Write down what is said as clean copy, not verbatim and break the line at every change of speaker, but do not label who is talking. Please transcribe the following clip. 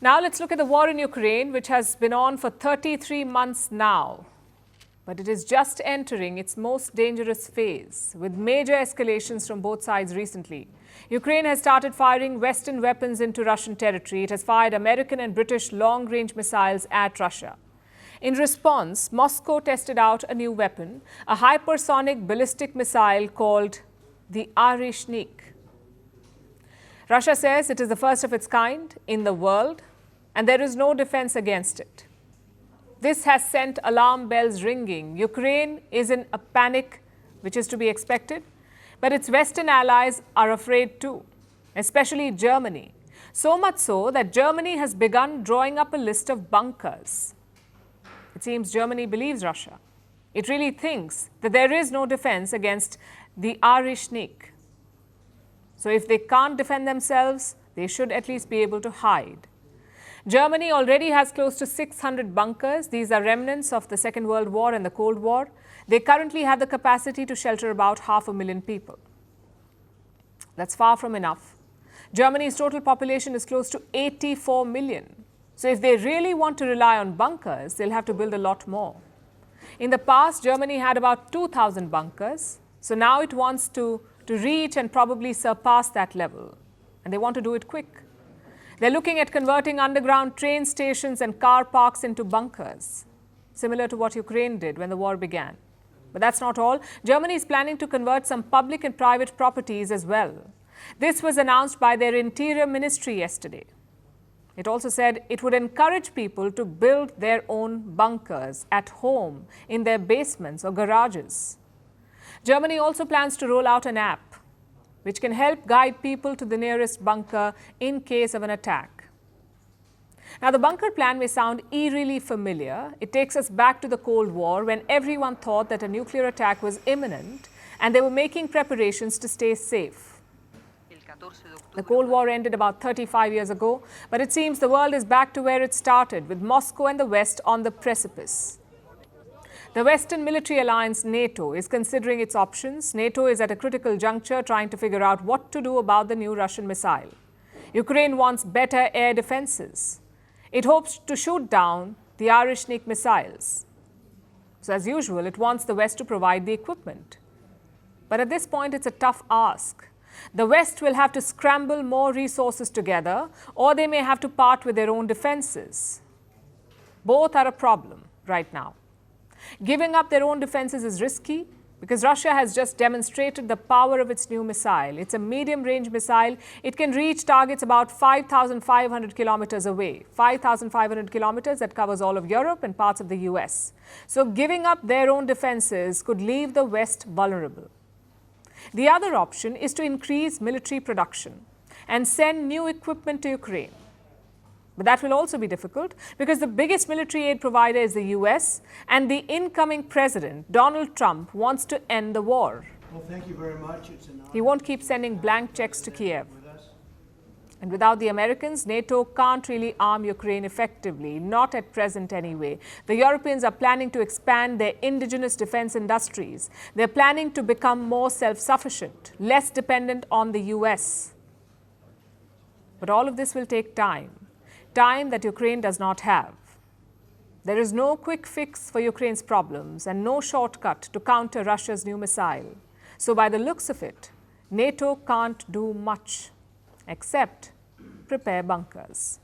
Now let's look at the war in Ukraine, which has been on for 33 months now. But it is just entering its most dangerous phase, with major escalations from both sides recently. Ukraine has started firing Western weapons into Russian territory. It has fired American and British long-range missiles at Russia. In response, Moscow tested out a new weapon, a hypersonic ballistic missile called the Oreshnik. Russia says it is the first of its kind in the world, and there is no defense against it. This has sent alarm bells ringing. Ukraine is in a panic, which is to be expected, but its Western allies are afraid too, especially Germany. So much so that Germany has begun drawing up a list of bunkers. It seems Germany believes Russia. It really thinks that there is no defense against the Oreshnik. So if they can't defend themselves, they should at least be able to hide. Germany already has close to 600 bunkers. These are remnants of the Second World War and the Cold War. They currently have the capacity to shelter about 500,000 people. That's far from enough. Germany's total population is close to 84 million. So if they really want to rely on bunkers, they'll have to build a lot more. In the past, Germany had about 2,000 bunkers. So now it wants to reach and probably surpass that level. And they want to do it quick. They're looking at converting underground train stations and car parks into bunkers, similar to what Ukraine did when the war began. But that's not all. Germany is planning to convert some public and private properties as well. This was announced by their Interior Ministry yesterday. It also said it would encourage people to build their own bunkers at home, in their basements or garages. Germany also plans to roll out an app which can help guide people to the nearest bunker in case of an attack. Now, the bunker plan may sound eerily familiar. It takes us back to the Cold War when everyone thought that a nuclear attack was imminent and they were making preparations to stay safe. The Cold War ended about 35 years ago, but it seems the world is back to where it started, with Moscow and the West on the precipice. The Western military alliance NATO is considering its options. NATO is at a critical juncture trying to figure out what to do about the new Russian missile. Ukraine wants better air defenses. It hopes to shoot down the Oreshnik missiles. So as usual, it wants the West to provide the equipment. But at this point, it's a tough ask. The West will have to scramble more resources together, or they may have to part with their own defenses. Both are a problem right now. Giving up their own defenses is risky because Russia has just demonstrated the power of its new missile. It's a medium-range missile. It can reach targets about 5,500 kilometers away. 5,500 kilometers, that covers all of Europe and parts of the US. So giving up their own defenses could leave the West vulnerable. The other option is to increase military production and send new equipment to Ukraine. But that will also be difficult because the biggest military aid provider is the US, and the incoming president, Donald Trump, wants to end the war.
Well, thank you very much. It's an honor.
He won't keep sending blank checks to Kiev. And without the Americans, NATO can't really arm Ukraine effectively, not at present anyway. The Europeans are planning to expand their indigenous defense industries. They're planning to become more self-sufficient, less dependent on the US. But all of this will take time. Time that Ukraine does not have. There is no quick fix for Ukraine's problems and no shortcut to counter Russia's new missile. So by the looks of it, NATO can't do much except prepare bunkers.